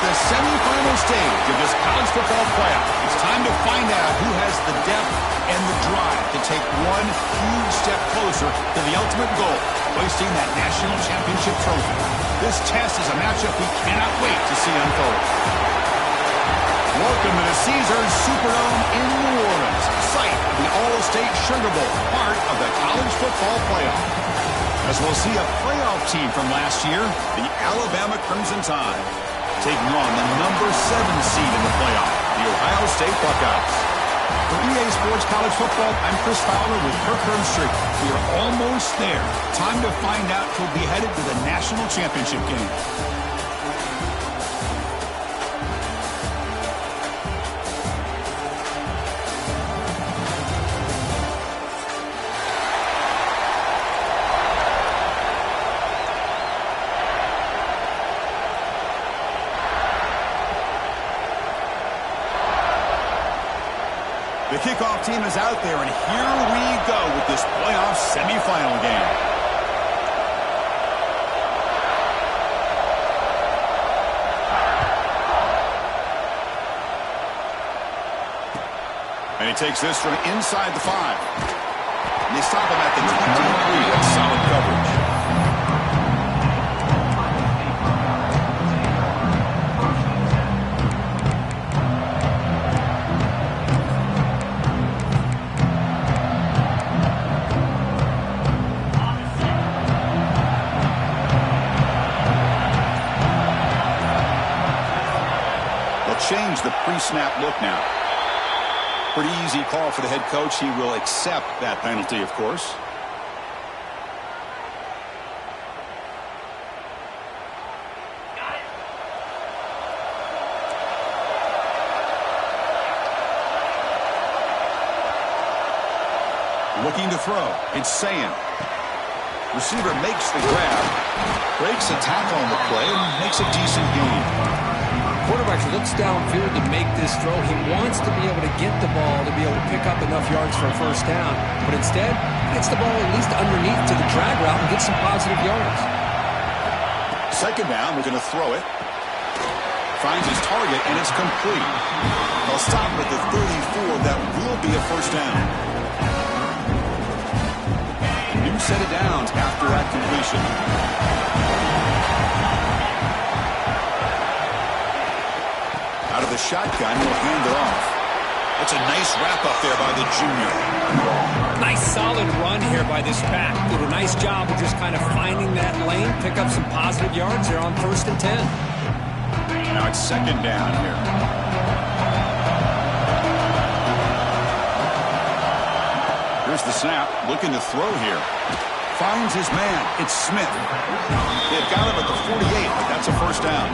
the semifinal stage of this college football playoff. It's time to find out who has the depth and the drive to take one huge step closer to the ultimate goal, hoisting that national championship trophy. This test is a matchup we cannot wait to see unfold. Welcome to the Caesars Superdome in New Orleans, site of the All-State Sugar Bowl, part of the college football playoff. As we'll see a playoff team from last year, the Alabama Crimson Tide, taking on the number 7 seed in the playoff, the Ohio State Buckeyes. For EA Sports College Football, I'm Chris Fowler with Kirk Herbstreit. We are almost there. Time to find out who'll be headed to the national championship game. The kickoff team is out there, and here we go with this playoff semifinal game. And he takes this from inside the 5. And they stop him at the 23. That's solid coverage. Change the pre-snap look now. Pretty easy call for the head coach. He will accept that penalty, of course. Looking to throw. It's Sayin. Receiver makes the grab, breaks a tackle on the play, and makes a decent gain. Quarterback looks downfield to make this throw. He wants to be able to get the ball to be able to pick up enough yards for a first down. But instead, he gets the ball at least underneath to the drag route and gets some positive yards. Second down, we're going to throw it. Finds his target, and it's complete. They'll stop at the 34. That will be a first down. New set of downs after that completion. Out of the shotgun, will hand it off. That's a nice wrap-up there by the junior. Nice solid run here by this back. Did a nice job of just kind of finding that lane, pick up some positive yards there on 1st and 10. Now it's second down here. Here's the snap, looking to throw here. Finds his man. It's Smith. They've got him at the 48, but that's a first down.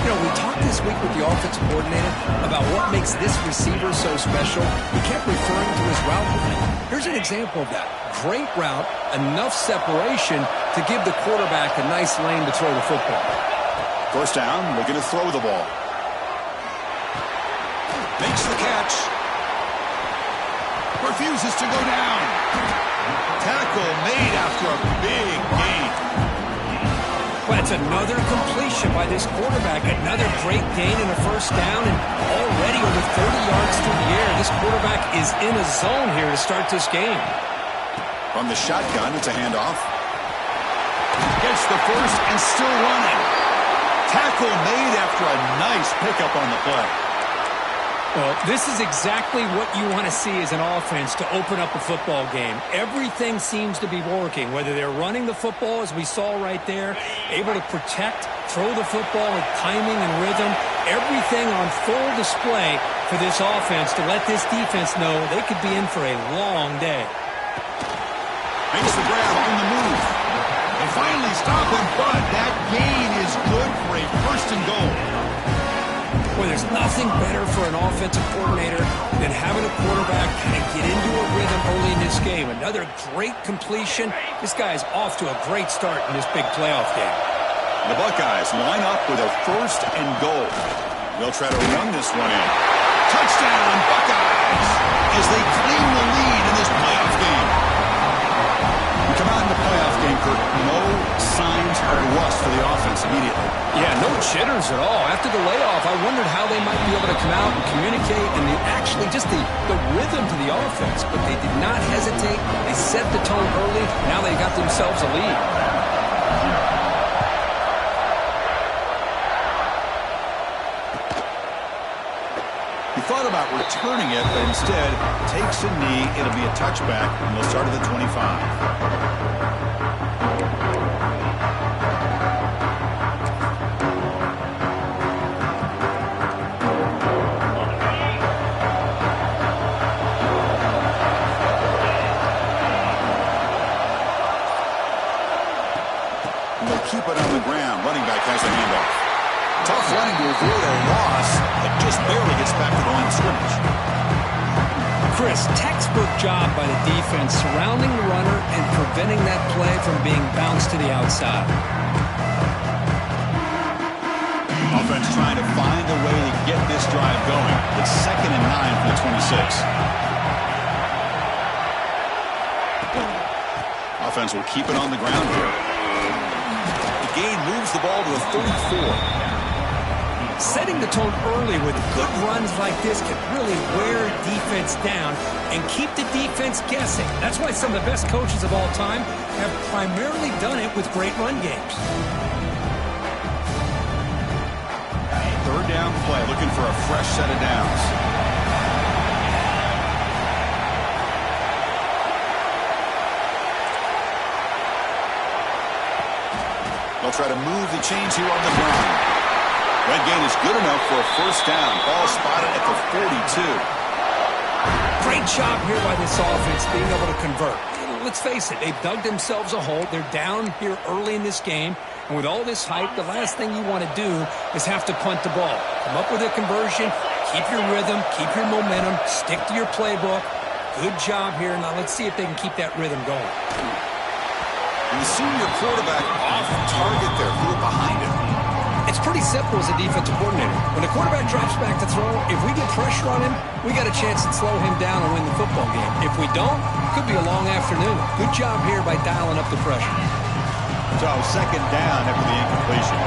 You know, we talked this week with the offensive coordinator about what makes this receiver so special. He kept referring to his route running. Here's an example of that. Great route, enough separation to give the quarterback a nice lane to throw the football. First down, looking to throw the ball. Makes the catch. Refuses to go down. Tackle made after a big gain. Well, it's another completion by this quarterback. Another great gain in a first down, and already over 30 yards through the air. This quarterback is in a zone here to start this game. From the shotgun, it's a handoff. Gets the first and still running. Tackle made after a nice pickup on the play. Well, this is exactly what you want to see as an offense to open up a football game. Everything seems to be working, whether they're running the football, as we saw right there, able to protect, throw the football with timing and rhythm. Everything on full display for this offense to let this defense know they could be in for a long day. Makes the grab on the move. They finally stop him, but that gain is good for a first and goal. Well, there's nothing better for an offensive coordinator than having a quarterback kind of get into a rhythm early in this game. Another great completion. This guy's off to a great start in this big playoff game. The Buckeyes line up with a first and goal. They'll try to run this one in. Touchdown, Buckeyes, as they claim the lead in this playoff game. We come out in the playoff game, Kirk. No signs of rust for the offense immediately. Yeah, no jitters at all. After the layoff, I wondered how they might be able to come out and communicate and actually just the rhythm to the offense. But they did not hesitate. They set the tone early. Now they got themselves a lead. He thought about returning it, but instead takes a knee. It'll be a touchback, and they'll start at the 25. Keep it on the ground. Running back has the handoff. Tough running to avoid a loss, but just barely gets back to the line of scrimmage. Chris, textbook job by the defense surrounding the runner and preventing that play from being bounced to the outside. Offense trying to find a way to get this drive going. It's 2nd and 9 from the 26. Offense will keep it on the ground here. Gain moves the ball to the 34. Setting the tone early with good runs like this can really wear defense down and keep the defense guessing. That's why some of the best coaches of all time have primarily done it with great run games. 3rd down play, looking for a fresh set of downs. They'll try to move the chains here on the ground. That gain is good enough for a first down. Ball spotted at the 42. Great job here by this offense being able to convert. Let's face it, they've dug themselves a hole. They're down here early in this game. And with all this hype, the last thing you want to do is have to punt the ball. Come up with a conversion, keep your rhythm, keep your momentum, stick to your playbook. Good job here. Now let's see if they can keep that rhythm going. And the senior quarterback off target there, threw it behind him. It's pretty simple as a defensive coordinator. When the quarterback drops back to throw, if we get pressure on him, we got a chance to slow him down and win the football game. If we don't, it could be a long afternoon. Good job here by dialing up the pressure. So 2nd down after the incompletion.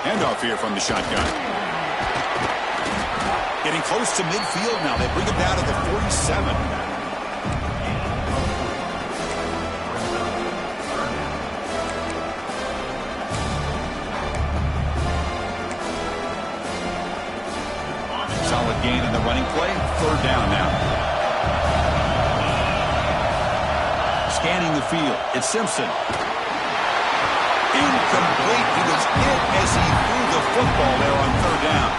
Handoff here from the shotgun. Getting close to midfield now. They bring him down to the 47. Solid gain in the running play. 3rd down now. Scanning the field. It's Simpson. Incomplete. He was hit as he threw the football there on 3rd down.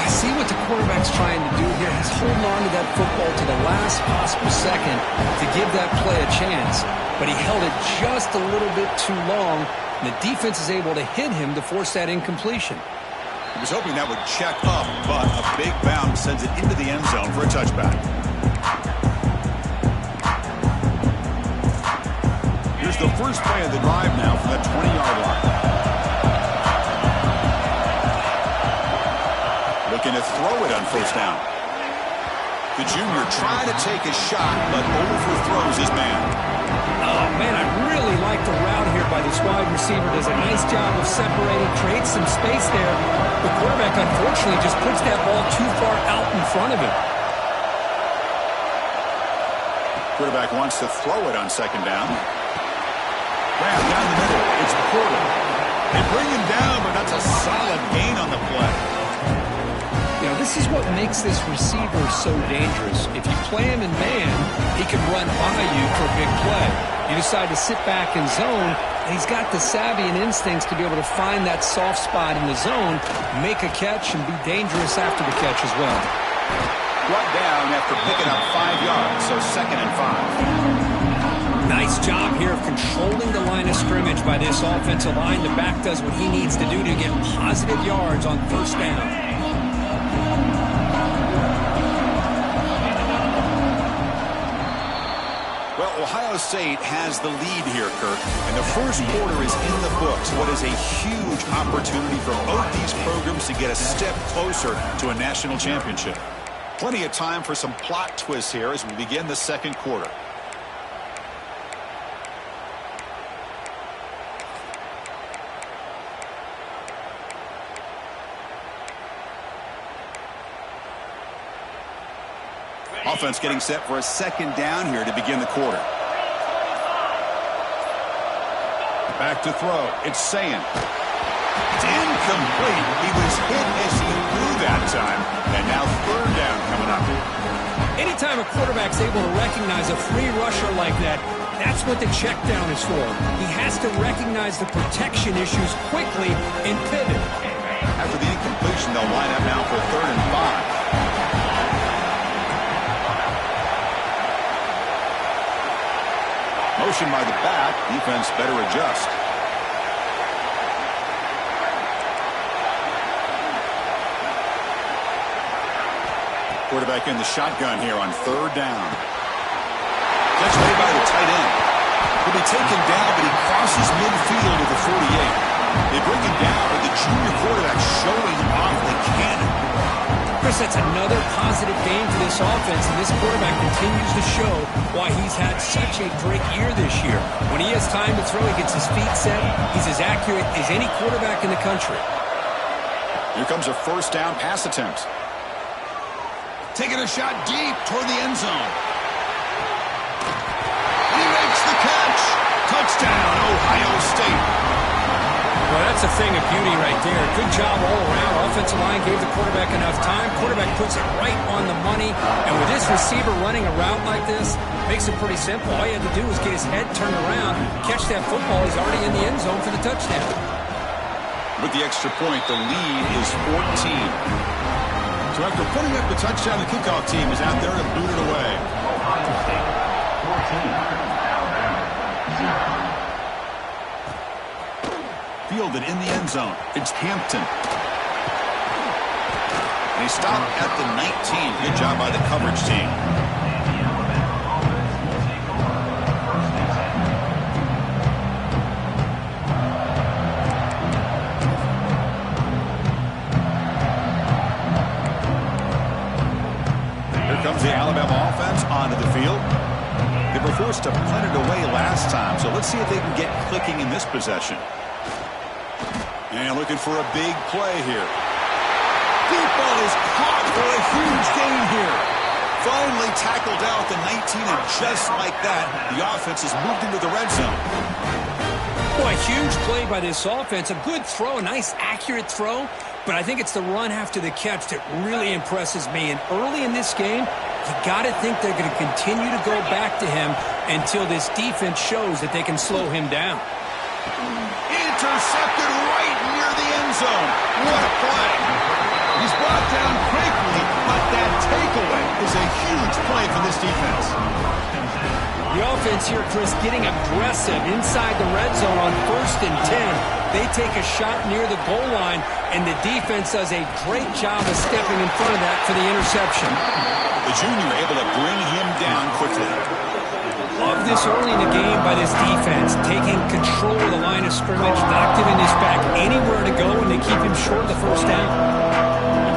I see what the quarterback's trying to do here. He's holding on to that football to the last possible second to give that play a chance. But he held it just a little bit too long, and the defense is able to hit him to force that incompletion. He was hoping that would check up, but a big bounce sends it into the end zone for a touchback. Here's the first play of the drive now from the 20-yard line. Looking to throw it on first down. The junior trying to take a shot, but overthrows his man. Oh, man, I really like the route here by this wide receiver. Does a nice job of separating, creates some space there. The quarterback, unfortunately, just puts that ball too far out in front of him. Quarterback wants to throw it on 2nd down. Ram down the middle. It's Porter. They bring him down, but that's a solid gain on the play. You know, this is what makes this receiver so dangerous. If you play him in man, he can run by you for a big play. You decide to sit back in zone, and he's got the savvy and instincts to be able to find that soft spot in the zone, make a catch, and be dangerous after the catch as well. Brought down after picking up 5 yards, so 2nd and 5. Nice job here of controlling the line of scrimmage by this offensive line. The back does what he needs to do to get positive yards on first down. Well, Ohio State has the lead here, Kirk, and the first quarter is in the books. What is a huge opportunity for both these programs to get a step closer to a national championship. Plenty of time for some plot twists here as we begin the second quarter. Offense getting set for a second down here to begin the quarter. Back to throw. It's Sayin. It's incomplete. He was hit as he threw that time. And now third down coming up. Anytime a quarterback's able to recognize a free rusher like that, that's what the check down is for. He has to recognize the protection issues quickly and pivot. After the incompletion, they'll line up now for 3rd and 5. Motion by the back. Defense better adjust. Quarterback in the shotgun here on 3rd down. Catch made by the tight end. He'll be taken down, but he crosses midfield to the 48. They bring him down, but the junior quarterback showing off the cannon. Chris, that's another positive game for this offense, and this quarterback continues to show why he's had such a great year this year. When he has time to throw, he gets his feet set. He's as accurate as any quarterback in the country. Here comes a 1st down pass attempt. Taking a shot deep toward the end zone. He makes the catch. Touchdown, Ohio State. Well, that's a thing of beauty right there. Good job all around. Offensive line gave the quarterback enough time. Quarterback puts it right on the money. And with this receiver running a route like this, makes it pretty simple. All you had to do was get his head turned around, catch that football. He's already in the end zone for the touchdown. With the extra point, the lead is 14. So after putting up the touchdown, the kickoff team is out there to boot it away. Ohio State, 14, Alabama, 0. Fielded in the end zone. It's Hampton. And he stopped at the 19. Good job by the coverage team. Comes the Alabama offense onto the field. They were forced to punt it away last time, so let's see if they can get clicking in this possession. And looking for a big play here. Deep ball is caught for a huge gain here. Finally tackled out the 19, and just like that, the offense has moved into the red zone. Boy, huge play by this offense. A good throw, a nice accurate throw. But I think it's the run after the catch that really impresses me. And early in this game, you got to think they're going to continue to go back to him until this defense shows that they can slow him down. Intercepted right near the end zone. What a play. He's brought down quickly, but that takeaway is a huge play for this defense. The offense here, Chris, getting aggressive inside the red zone on 1st and 10. They take a shot near the goal line, and the defense does a great job of stepping in front of that for the interception. The junior able to bring him down quickly. Love this early in the game by this defense, taking control of the line of scrimmage, not giving this back anywhere to go, and they keep him short of the 1st down.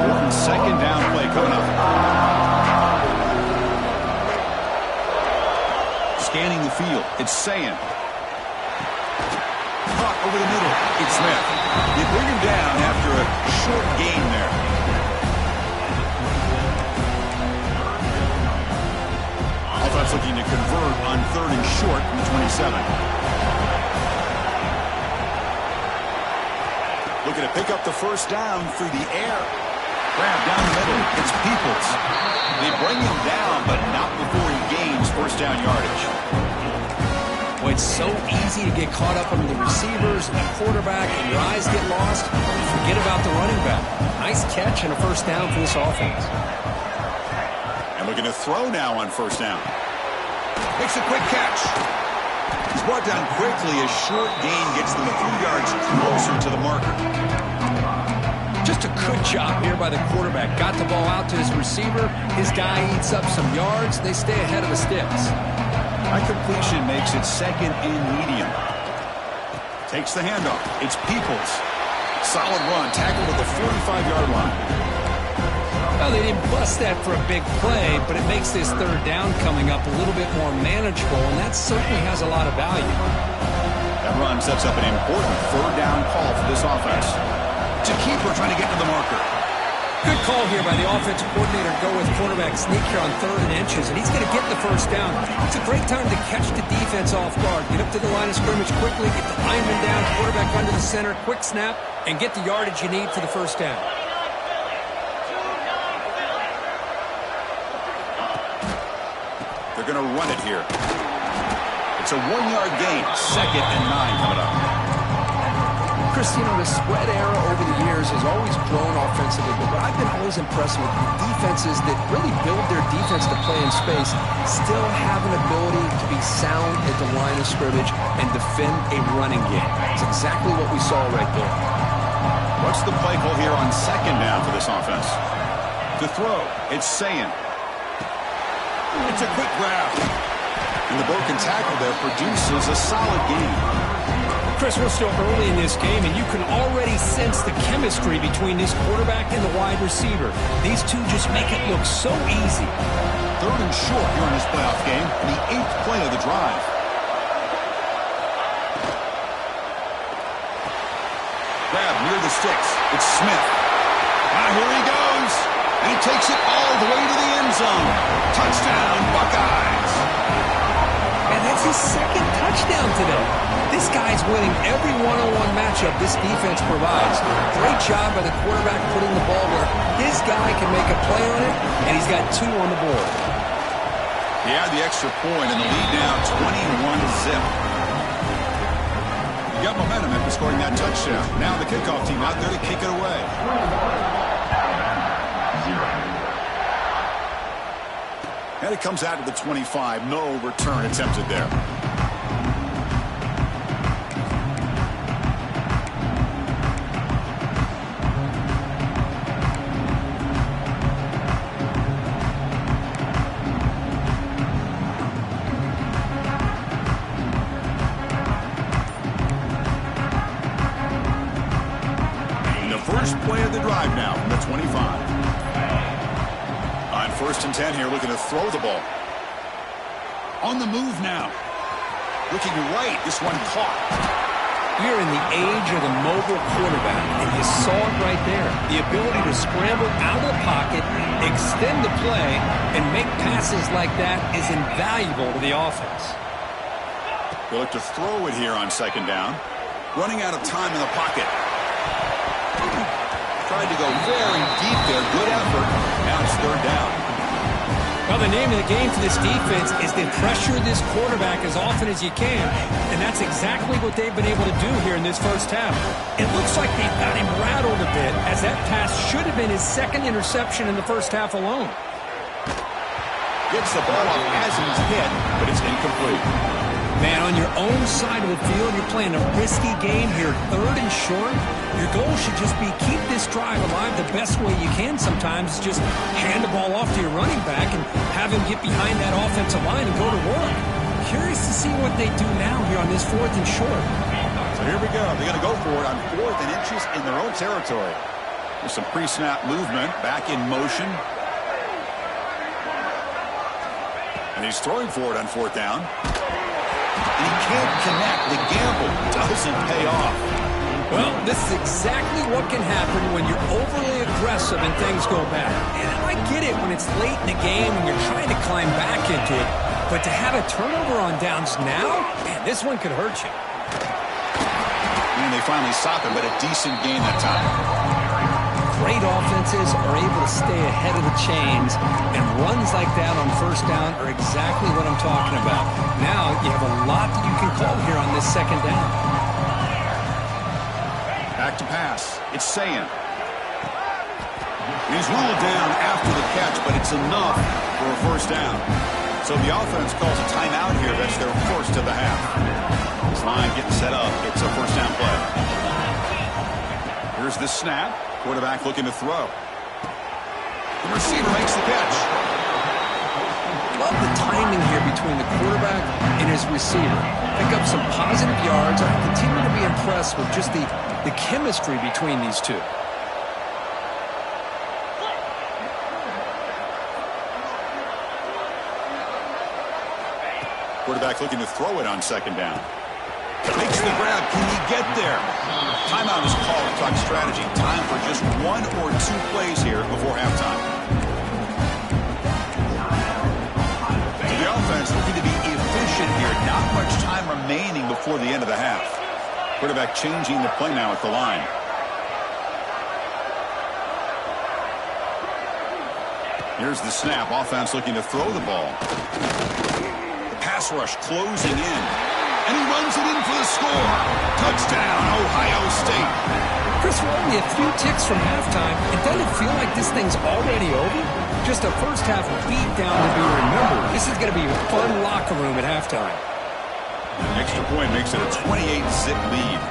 Important 2nd down play coming up. Scanning the field, it's Sayin. Caught over the middle, it's Smith. You bring him down after a short gain there. Offense looking to convert on 3rd and short from the 27. Looking to pick up the 1st down through the air. Grab down the middle, it's Peoples. They bring him down, but not before he gains 1st down yardage. Well, it's so easy to get caught up under the receivers and the quarterback, and your eyes get lost. You forget about the running back. Nice catch and a 1st down for this offense. And looking to throw now on 1st down. Makes a quick catch. He's brought down quickly. A short gain gets them a few yards closer to the marker. Just a good job here by the quarterback. Got the ball out to his receiver. His guy eats up some yards. They stay ahead of the sticks. High completion makes it 2nd and medium. Takes the handoff. It's Peoples. Solid run. Tackled at the 45-yard line. Well, they didn't bust that for a big play, but it makes this 3rd down coming up a little bit more manageable, and that certainly has a lot of value. That run sets up an important 3rd down call for this offense. It's a keeper trying to get to the marker. Good call here by the offensive coordinator to go with quarterback sneak here on 3rd and inches, and he's going to get the first down. It's a great time to catch the defense off guard. Get up to the line of scrimmage quickly, get the lineman down, quarterback under the center, quick snap, and get the yardage you need for the first down. They're going to run it here. It's a 1-yard gain. 2nd and 9 coming up. Chris, you know, the spread era over the years has always grown offensively, but what I've been always impressed with defenses that really build their defense to play in space still have an ability to be sound at the line of scrimmage and defend a running game. It's exactly what we saw right there. What's the play call here on 2nd down for this offense? To throw, it's Sayin. It's a quick grab. And the broken tackle there produces a solid gain. Chris, we're still early in this game, and you can already sense the chemistry between this quarterback and the wide receiver. These two just make it look so easy. 3rd and short here in this playoff game, the 8th play of the drive. Grab near the sticks. It's Smith. Here he goes. And he takes it all the way to the end zone. Touchdown, Buckeyes. And that's his 2nd touchdown today. This guy's winning every one-on-one matchup this defense provides. Great job by the quarterback putting the ball where his guy can make a play on it, and he's got 2 on the board. He had the extra point, and the lead now 21-zip. You got momentum after scoring that touchdown. Now the kickoff team out there to kick it away. And it comes out to the 25. No return attempted there. First play of the drive now from the 25. On 1st and 10 here, looking to throw the ball. On the move now. Looking right, this one caught. We're in the age of the mobile quarterback, and you saw it right there. The ability to scramble out of the pocket, extend the play, and make passes like that is invaluable to the offense. They look to throw it here on 2nd down. Running out of time in the pocket. Tried to go very deep there. Good effort. Now it's 3rd down. Well, the name of the game for this defense is to pressure this quarterback as often as you can, and that's exactly what they've been able to do here in this first half. It looks like they've got him rattled a bit, as that pass should have been his 2nd interception in the first half alone. Gets the ball up as he's hit, but it's incomplete. Man, on your own side of the field, you're playing a risky game here, 3rd and short. Your goal should just be keep this drive alive the best way you can sometimes. Just hand the ball off to your running back and have him get behind that offensive line and go to work. Curious to see what they do now here on this 4th and short. So here we go. They're going to go for it on 4th and inches in their own territory. There's some pre-snap movement, back in motion. And he's throwing for it on 4th down. And he can't connect. The gamble doesn't pay off. Well, this is exactly what can happen when you're overly aggressive and things go bad. And I get it when it's late in the game and you're trying to climb back into it. But to have a turnover on downs now, man, this one could hurt you. And they finally stop him, but a decent gain that time. Great offenses are able to stay ahead of the chains, and runs like that on 1st down are exactly what I'm talking about. Now you have a lot that you can call here on this 2nd down. Back to pass. It's Sayin. He's ruled down after the catch, but it's enough for a 1st down. So the offense calls a timeout here. That's their 1st of the half. This line getting set up. It's a 1st down play. Here's the snap. Quarterback looking to throw. The receiver makes the catch. Love the timing here between the quarterback and his receiver. Pick up some positive yards. I continue to be impressed with just the chemistry between these two. Quarterback looking to throw it on 2nd down. Makes the grab. Can he get there? Timeout is called to talk strategy. Time for just 1 or 2 plays here before halftime. So the offense looking to be efficient here. Not much time remaining before the end of the half. Quarterback changing the play now at the line. Here's the snap. Offense looking to throw the ball. Pass rush closing in. And he runs it in for the score. Touchdown, Ohio State. Chris, we're only a few ticks from halftime. It doesn't feel like this thing's already over. Just a first half beat down to be remembered. This is going to be a fun locker room at halftime. Extra point makes it a 28-zip lead.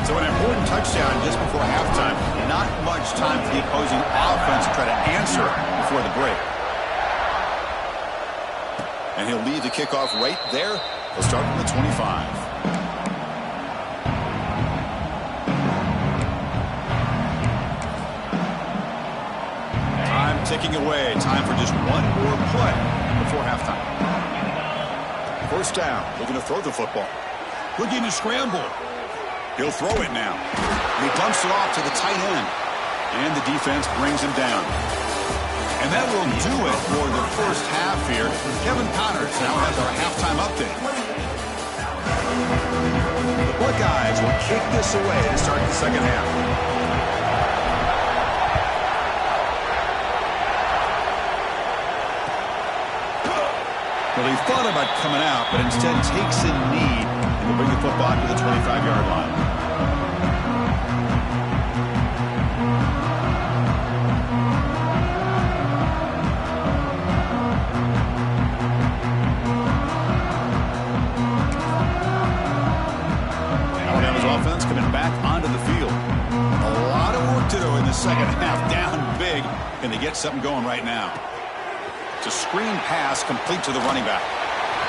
So an important touchdown just before halftime. Not much time for the opposing offense to try to answer before the break. And he'll lead the kickoff right there. He'll start from the 25. Time ticking away. Time for just 1 more play before halftime. First down. Looking to throw the football. Looking to scramble. He'll throw it now. He dumps it off to the tight end. And the defense brings him down. And that will do it for the first half here. Kevin Connors now has our halftime update. The Buckeyes will kick this away to start the second half. Well, he thought about coming out, but instead takes a knee and will bring the football to the 25-yard line. Alabama's offense coming back onto the field. A lot of work to do in the second half. Down big. Can they get something going right now? It's a screen pass complete to the running back.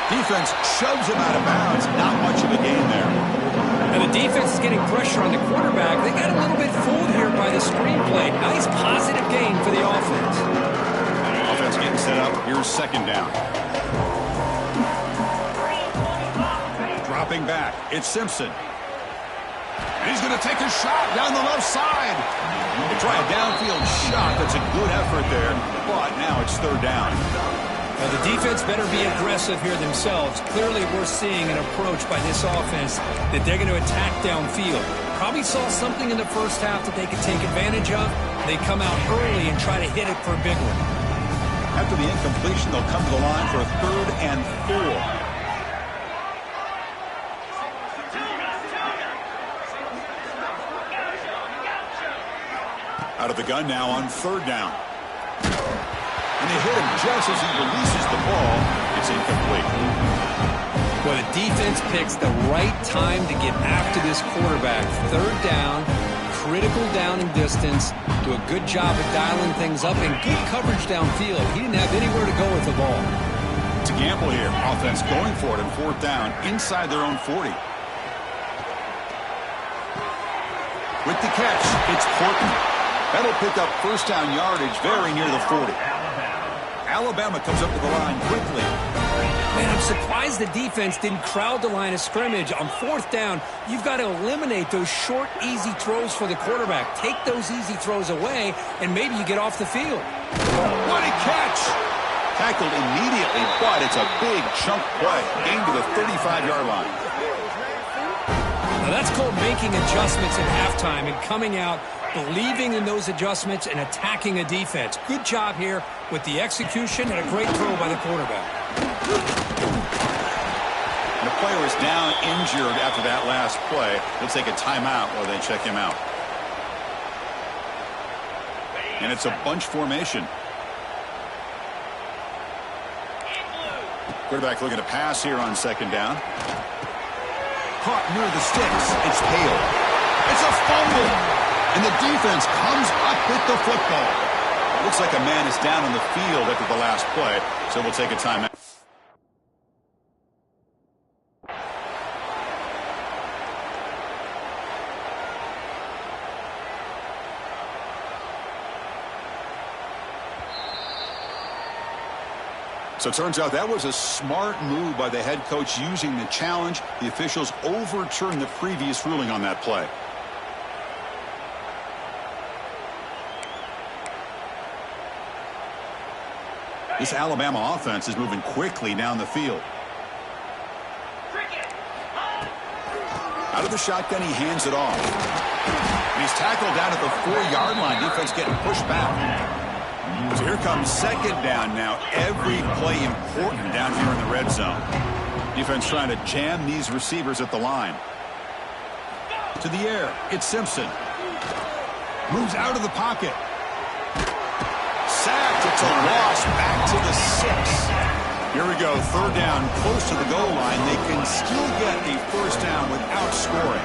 Defense shoves him out of bounds. Not much of a gain there. And the defense is getting pressure on the quarterback. They got a little bit fooled here by the screenplay. Nice positive gain for the offense. Offense getting set up. Here's second down. Dropping back. It's Simpson. And he's going to take a shot down the left side. They try a downfield shot. That's a good effort there. But now it's third down. Well, the defense better be aggressive here themselves. Clearly, we're seeing an approach by this offense that they're going to attack downfield. Probably saw something in the first half that they could take advantage of. They come out early and try to hit it for a big one. After the incompletion, they'll come to the line for a 3rd and 4. Out of the gun now on 3rd down. And they hit him just as he releases the ball. It's incomplete. Well, the defense picks the right time to get after this quarterback. 3rd down, critical down and distance. Do a good job of dialing things up and good coverage downfield. He didn't have anywhere to go with the ball. It's a gamble here. Offense going for it on 4th down inside their own 40. With the catch, it's Portman. That'll pick up first down yardage very near the 40. Alabama comes up to the line quickly. Man, I'm surprised the defense didn't crowd the line of scrimmage. On 4th down, you've got to eliminate those short, easy throws for the quarterback. Take those easy throws away, and maybe you get off the field. What a catch! Tackled immediately, but it's a big chunk play. Gain to the 35-yard line. Now that's called making adjustments at halftime and coming out, believing in those adjustments and attacking a defense. Good job here with the execution and a great throw by the quarterback. And the player is down injured after that last play. They'll take a timeout while they check him out. And it's a bunch formation. Quarterback looking to pass here on 2nd down. Caught near the sticks. It's Hale. It's a fumble. And the defense comes up with the football. Looks like a man is down on the field after the last play, so we'll take a timeout. So it turns out that was a smart move by the head coach using the challenge. The officials overturned the previous ruling on that play. This Alabama offense is moving quickly down the field. Out of the shotgun, he hands it off. And he's tackled down at the 4-yard line. Defense getting pushed back. So here comes second down now. Every play important down here in the red zone. Defense trying to jam these receivers at the line. To the air, it's Simpson. Moves out of the pocket. Sacked. It's a loss back to the 6. Here we go. Third down, close to the goal line. They can still get a first down without scoring.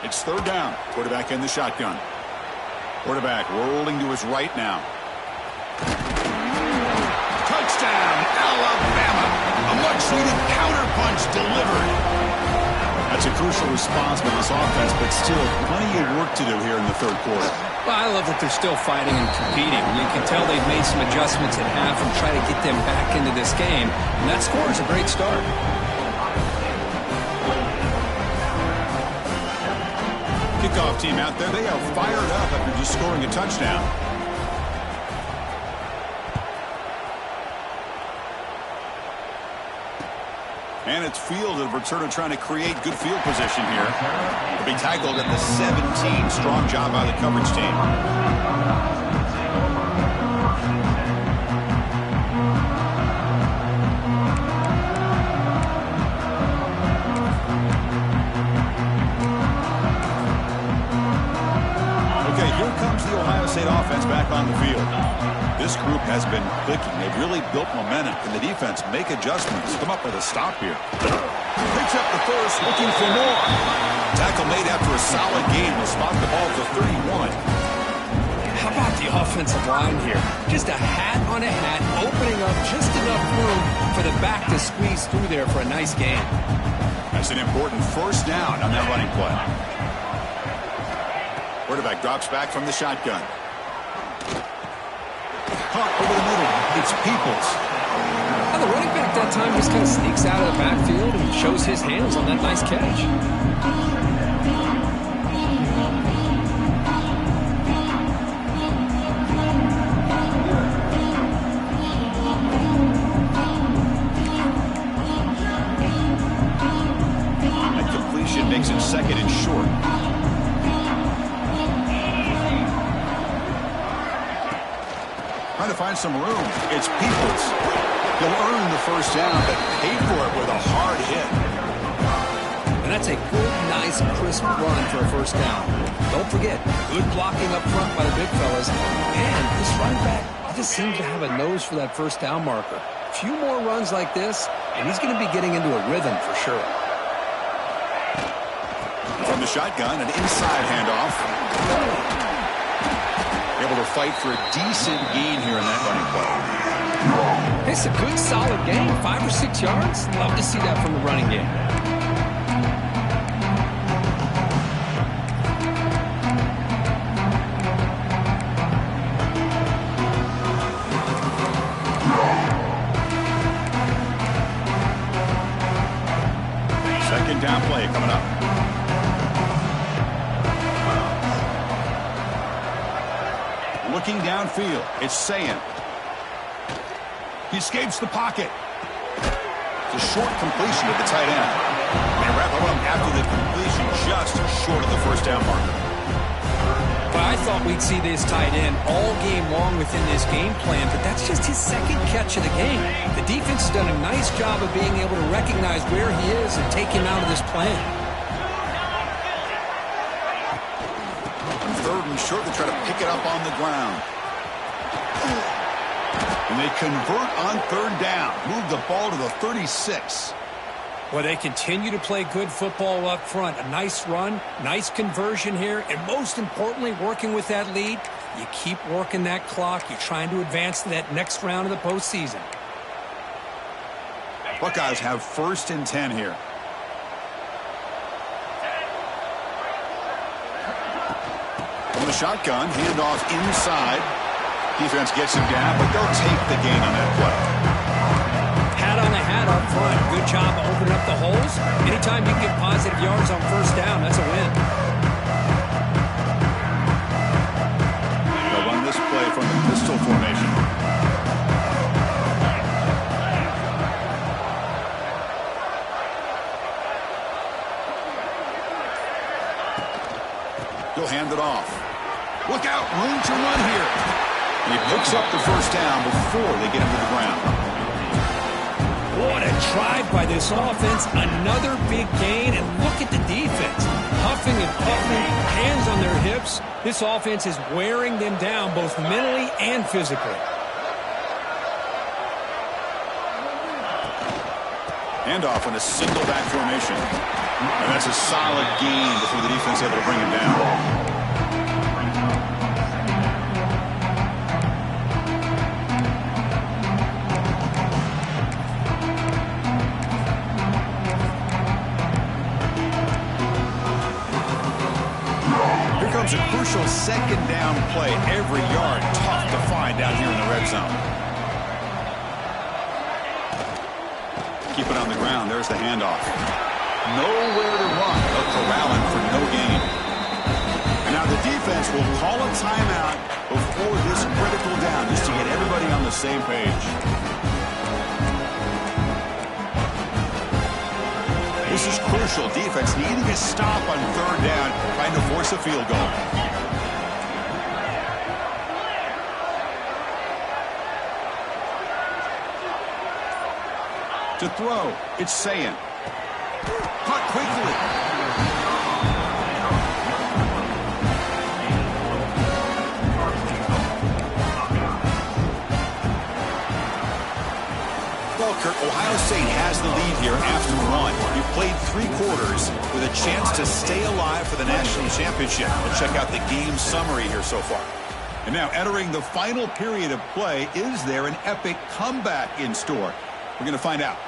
It's third down. Quarterback in the shotgun. Quarterback rolling to his right now. Touchdown, Alabama. A much-needed counterpunch delivered. That's a crucial response by this offense, but still plenty of work to do here in the third quarter. Well, I love that they're still fighting and competing. You can tell they've made some adjustments at half and try to get them back into this game. And that score is a great start. Kickoff team out there, they are fired up after just scoring a touchdown. And it's fielded. Returner trying to create good field position here. He'll be tackled at the 17. Strong job by the coverage team. Okay, here comes the Ohio State offense back on the field. This group has been clicking. They've really built momentum. Can the defense make adjustments? Come up with a stop here. Picks up the first, looking for more. Tackle made after a solid game. Will spot the ball to 31. How about the offensive line here? Just a hat on a hat, opening up just enough room for the back to squeeze through there for a nice gain. That's an important first down on that running play. Quarterback drops back from the shotgun. Caught over the middle. It's Peoples. Well, the running back that time just kind of sneaks out of the backfield and shows his hands on that nice catch. That completion makes it second and short. Trying to find some room. It's Peoples. He'll earn the first down, but paid for it with a hard hit. And that's a good, nice, crisp run for a first down. Don't forget, good blocking up front by the big fellas. And this running back just seems to have a nose for that first down marker. A few more runs like this, and he's going to be getting into a rhythm for sure. From the shotgun, an inside handoff. Able to fight for a decent gain here in that running play. It's a good, solid gain, 5 or 6 yards. Love to see that from the running game. Second down play coming up. Looking downfield, it's Sayin. He escapes the pocket. It's a short completion to the tight end. They wrap him up after the completion, just short of the first down marker. Well, I thought we'd see this tight end all game long within this game plan, but that's just his second catch of the game. The defense has done a nice job of being able to recognize where he is and take him out of this plan. Third and short, they try to pick it up on the ground. And they convert on third down. Move the ball to the 36. Well, they continue to play good football up front. A nice run, nice conversion here, and most importantly, working with that lead, you keep working that clock. You're trying to advance to that next round of the postseason. Buckeyes have first and 10 here. From the shotgun, handoff inside. Defense gets him down, but they'll take the gain on that play. Hat on a hat up front. Good job of opening up the holes. Anytime you can get positive yards on first down, that's a win. They'll run this play from the pistol formation. He'll hand it off. Look out, room to run here. And he picks up the first down before they get him to the ground. What a drive by this offense. Another big gain, and look at the defense. Huffing and puffing, hands on their hips. This offense is wearing them down both mentally and physically. Handoff on a single back formation. And that's a solid gain before the defense able to bring him down. A crucial second down play. Every yard tough to find down here in the red zone. Keep it on the ground. There's the handoff. Nowhere to run, but corralling for no gain. And now the defense will call a timeout before this critical down just to get everybody on the same page. This is crucial. Defense needing a stop on third down, trying to force a field goal. To throw, it's Sayin. Caught quickly. Kurt, Ohio State has the lead here after one. You've played 3 quarters with a chance to stay alive for the national championship. Let's check out the game summary here so far. And now entering the final period of play, is there an epic comeback in store? We're going to find out.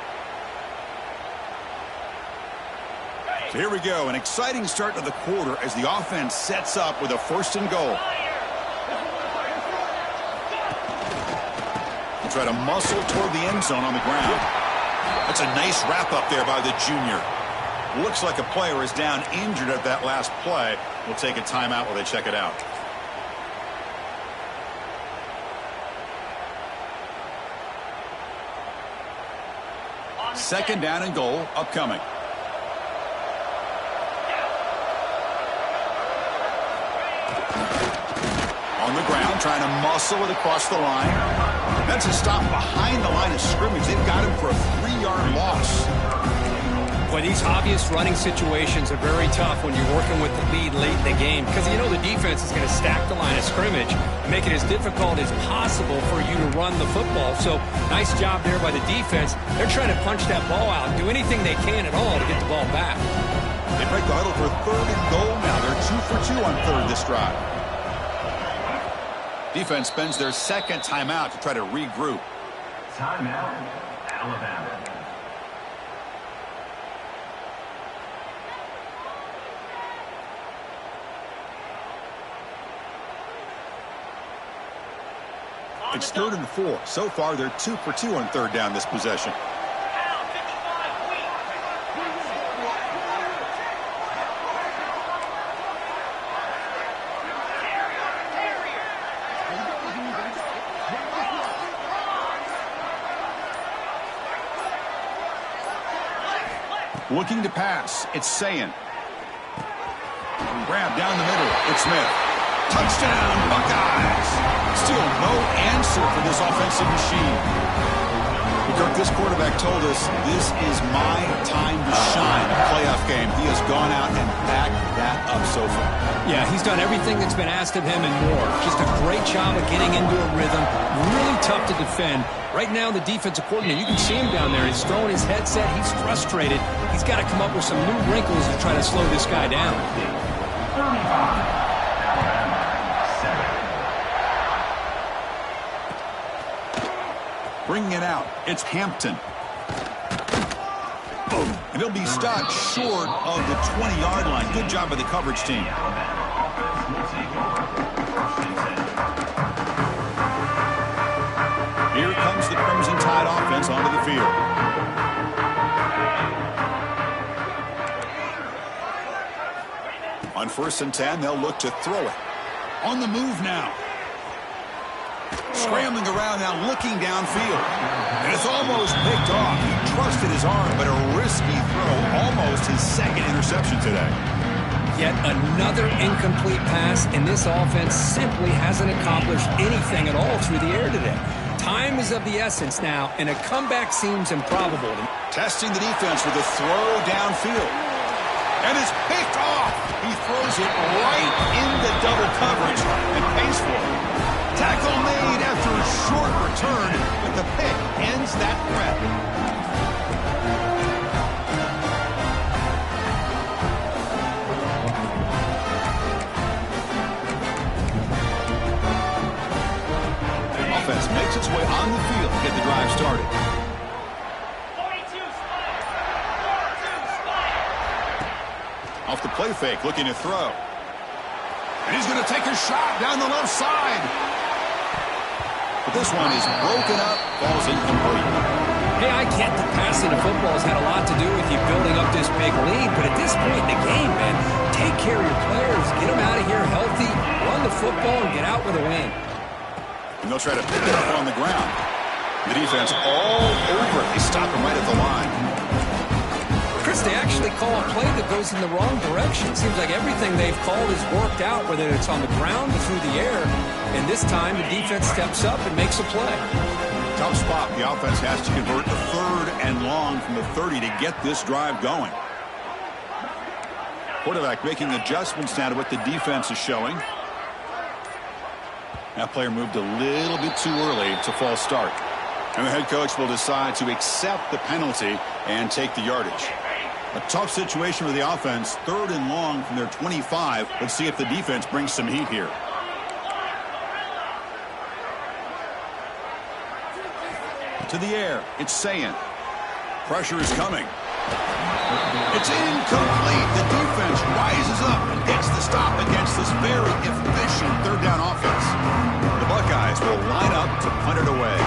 So here we go, an exciting start to the quarter as the offense sets up with a 1st and goal. Try to muscle toward the end zone on the ground. That's a nice wrap up there by the junior. Looks like a player is down injured at that last play. We'll take a timeout while they check it out. Second down and goal upcoming. On the ground, trying to muscle it across the line. That's a stop behind the line of scrimmage. They've got him for a 3-yard loss. Boy, these obvious running situations are very tough when you're working with the lead late in the game because you know the defense is going to stack the line of scrimmage and make it as difficult as possible for you to run the football. So nice job there by the defense. They're trying to punch that ball out and do anything they can at all to get the ball back. They break the huddle for 3rd and goal now. They're 2 for 2 on 3rd this drive. Defense spends their second timeout to try to regroup. Timeout, Alabama. It's 3rd and 4. So far, they're 2 for 2 on 3rd down this possession. Looking to pass, it's Sayin. Grab down the middle, it's Smith. Touchdown, Buckeyes! Still no answer for this offensive machine. Kirk, this quarterback told us this is my time to shine. A playoff game. He has gone out and backed that up so far. Yeah, he's done everything that's been asked of him and more. Just a great job of getting into a rhythm. Really tough to defend. Right now, the defensive coordinator, you can see him down there. He's throwing his headset. He's frustrated. He's got to come up with some new wrinkles to try to slow this guy down. 35. Bringing it out, it's Hampton. And he'll be stopped short of the 20-yard line. Good job by the coverage team. Alabama offense will take over Tide offense onto the field. On 1st and 10, they'll look to throw it. On the move now. Scrambling around now, looking downfield. And it's almost picked off. He trusted his arm, but a risky throw. Almost his second interception today. Yet another incomplete pass, and this offense simply hasn't accomplished anything at all through the air today. Time is of the essence now, and a comeback seems improbable. Testing the defense with a throw downfield. And it's picked off. He throws it right into double coverage and pays for it. Tackle made after a short return, but the pick ends that threat. Offense makes its way on the field to get the drive started. Off the play fake, looking to throw. And he's going to take a shot down the left side. But this one is broken up, falls incomplete. Hey, I get that passing the football has had a lot to do with you building up this big lead, but at this point in the game, man, take care of your players, get them out of here healthy, run the football, and get out with a win. And they'll try to pick it up on the ground. The defense all over it. They stop him right at the line. Chris, they actually call a play that goes in the wrong direction. Seems like everything they've called has worked out, whether it's on the ground or through the air. And this time, the defense steps up and makes a play. Tough spot. The offense has to convert a 3rd and long from the 30 to get this drive going. Quarterback making adjustments now to what the defense is showing. That player moved a little bit too early. It's a false start. And the head coach will decide to accept the penalty and take the yardage. A tough situation for the offense. 3rd and long from their 25. Let's see if the defense brings some heat here. To the air. It's Sayin. Pressure is coming. It's incomplete. The defense rises up and gets the stop against this very efficient 3rd down offense. The Buckeyes will line up to punt it away.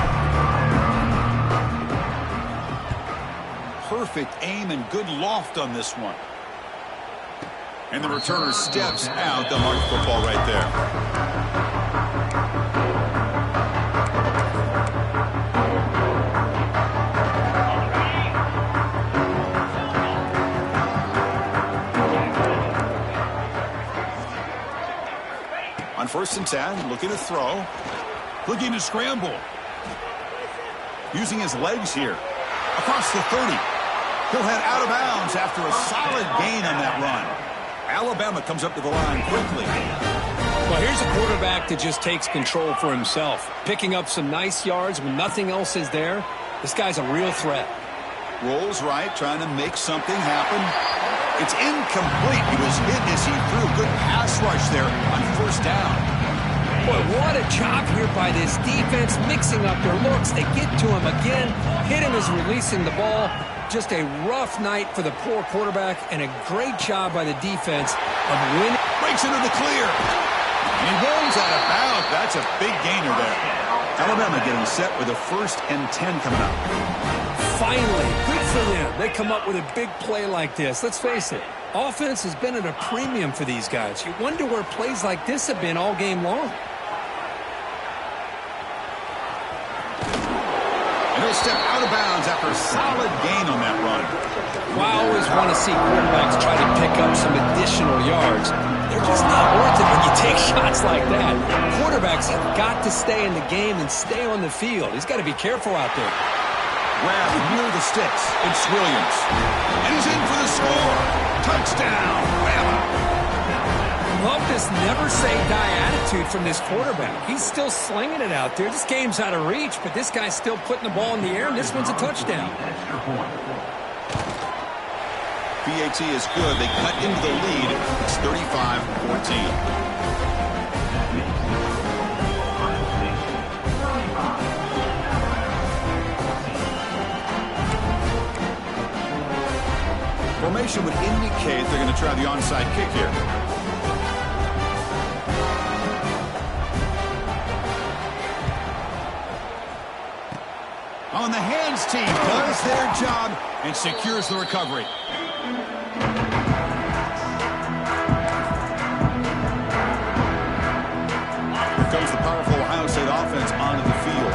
Perfect aim and good loft on this one. And the returner steps out. They'll mark the football right there. On 1st and 10, looking to throw. Looking to scramble. Using his legs here. Across the 30. He'll head out of bounds after a solid gain on that run. Alabama comes up to the line quickly. Well, here's a quarterback that just takes control for himself. Picking up some nice yards when nothing else is there. This guy's a real threat. Rolls right, trying to make something happen. It's incomplete. He was hit as he threw a good pass rush there on 1st down. Boy, what a job here by this defense, mixing up their looks. They get to him again. Hit him as releasing the ball. Just a rough night for the poor quarterback, and a great job by the defense of winning. Breaks into the clear. And he rolls out of bounds. That's a big gainer there. Alabama getting set with a 1st and 10 coming up. Finally, good for them. They come up with a big play like this. Let's face it, offense has been at a premium for these guys. You wonder where plays like this have been all game long. And he'll step out of bounds after a solid gain on that run. Well, I always want to see quarterbacks try to pick up some additional yards. They're just not worth it when you take shots like that. Quarterbacks have got to stay in the game and stay on the field. He's got to be careful out there. Grab near the sticks. It's Williams. And he's in for the score. Touchdown, Bama. Love this never-say-die attitude from this quarterback. He's still slinging it out there. This game's out of reach, but this guy's still putting the ball in the air, and this one's a touchdown. PAT is good. They cut into the lead. It's 35-14. Formation would indicate they're going to try the onside kick here. On the defense team does their job and secures the recovery. Here comes the powerful Ohio State offense onto the field.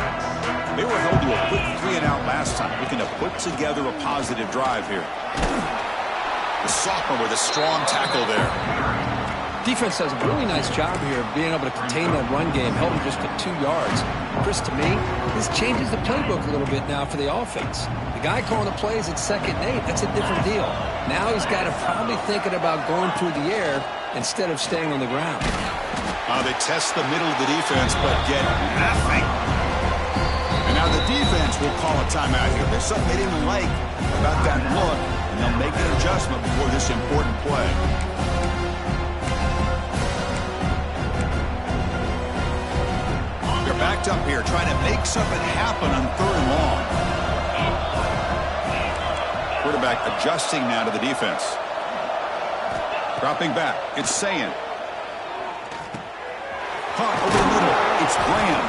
They were held to a quick 3-and-out last time, looking to put together a positive drive here. The sophomore with a strong tackle there. Defense does a really nice job here of being able to contain that run game, held him just to 2 yards. Chris, to me, this changes the playbook a little bit now for the offense. The guy calling the plays at 2nd and 8, that's a different deal. Now he's got to probably thinking about going through the air instead of staying on the ground. They test the middle of the defense, but get nothing. And now the defense will call a timeout here. There's something they didn't like about that look, and they'll make an adjustment before this important play. They're backed up here, trying to make something happen on 3rd and long. Quarterback adjusting now to the defense. Dropping back, it's Sayin. Caught over the middle, it's Graham.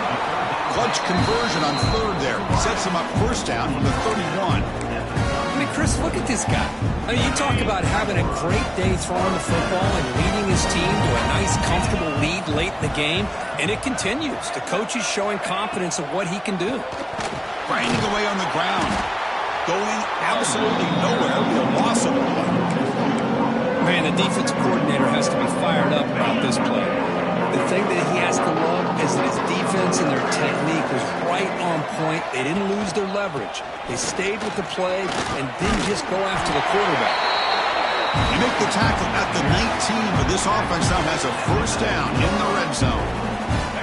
Clutch conversion on 3rd there. Sets him up 1st down from the 31. I mean, Chris, look at this guy. I mean, you talk about having a great day throwing the football and leading his team to a nice, comfortable lead late in the game, and it continues. The coach is showing confidence of what he can do. Grinding away on the ground. Going absolutely nowhere. The loss of the play. Man, the defensive coordinator has to be fired up about this play. The thing that he has to love is that his defense and their technique was right on point. They didn't lose their leverage. They stayed with the play and didn't just go after the quarterback. They make the tackle at the 19, but this offense now has a 1st down in the red zone.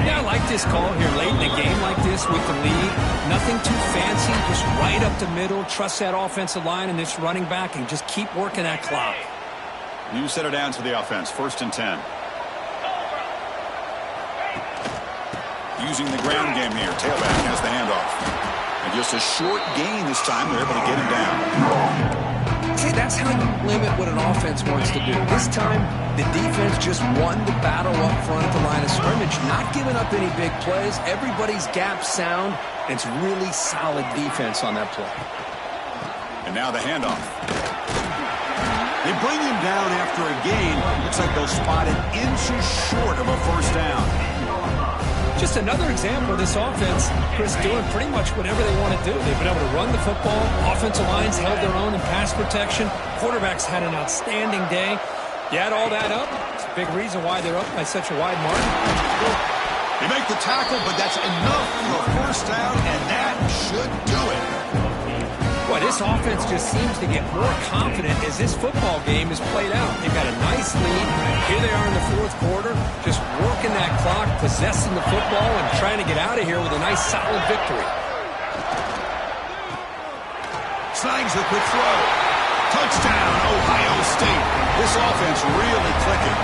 Yeah, I like this call here late in a game like this with the lead. Nothing too fancy, just right up the middle. Trust that offensive line and this running back and just keep working that clock. You set it down to the offense, 1st and 10. Using the ground game here. Tailback has the handoff. And just a short gain this time. They're able to get him down. See, that's how you limit what an offense wants to do. This time, the defense just won the battle up front at the line of scrimmage, not giving up any big plays. Everybody's gap sound, and it's really solid defense on that play. And now the handoff. They bring him down after a gain. Looks like they'll spot it inches short of a 1st down. Just another example of this offense, Chris, doing pretty much whatever they want to do. They've been able to run the football. Offensive lines held their own in pass protection. Quarterbacks had an outstanding day. You add all that up, it's a big reason why they're up by such a wide margin. They make the tackle, but that's enough for a 1st down, and that should do it. Boy, this offense just seems to get more confident as this football game is played out. They've got a nice lead. Here they are in the 4th quarter, just working that clock, possessing the football, and trying to get out of here with a nice, solid victory. Snags the quick throw. Touchdown, Ohio State. This offense really clicking.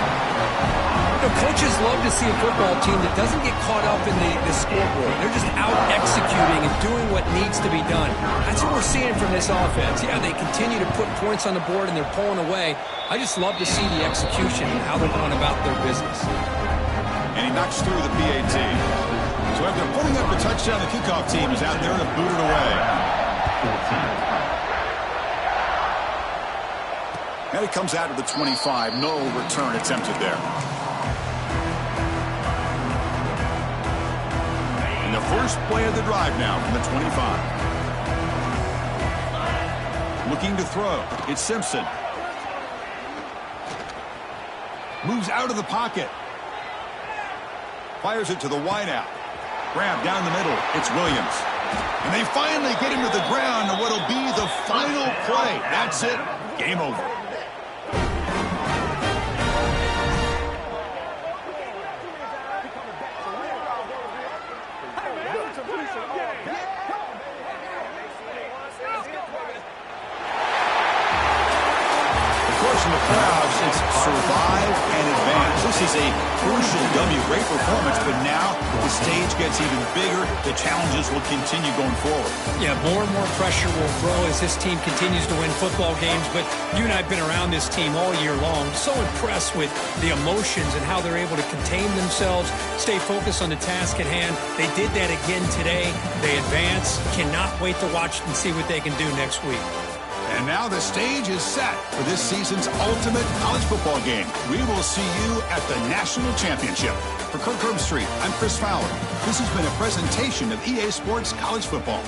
You know, coaches love to see a football team that doesn't get caught up in the scoreboard. They're just out executing and doing what needs to be done. That's what we're seeing from this offense. Yeah, they continue to put points on the board and they're pulling away. I just love to see the execution and how they're going about their business. And he knocks through the PAT. So after putting up a touchdown, the kickoff team is out there to boot it away. And it comes out to the 25. No return attempted there. And the first play of the drive now from the 25. Looking to throw. It's Simpson. Moves out of the pocket. Fires it to the wideout. Grab down the middle. It's Williams. And they finally get him to the ground on what'll be the final play. That's it. Game over. In the playoffs, it's survive and advance. This is a crucial W. Great performance, but now the stage gets even bigger. The challenges will continue going forward. Yeah, more and more pressure will grow as this team continues to win football games. But you and I have been around this team all year long. So impressed with the emotions and how they're able to contain themselves, stay focused on the task at hand. They did that again today. They advance. Cannot wait to watch and see what they can do next week. And now the stage is set for this season's ultimate college football game. We will see you at the National Championship. For Kirk Herbstreit, I'm Chris Fowler. This has been a presentation of EA Sports College Football.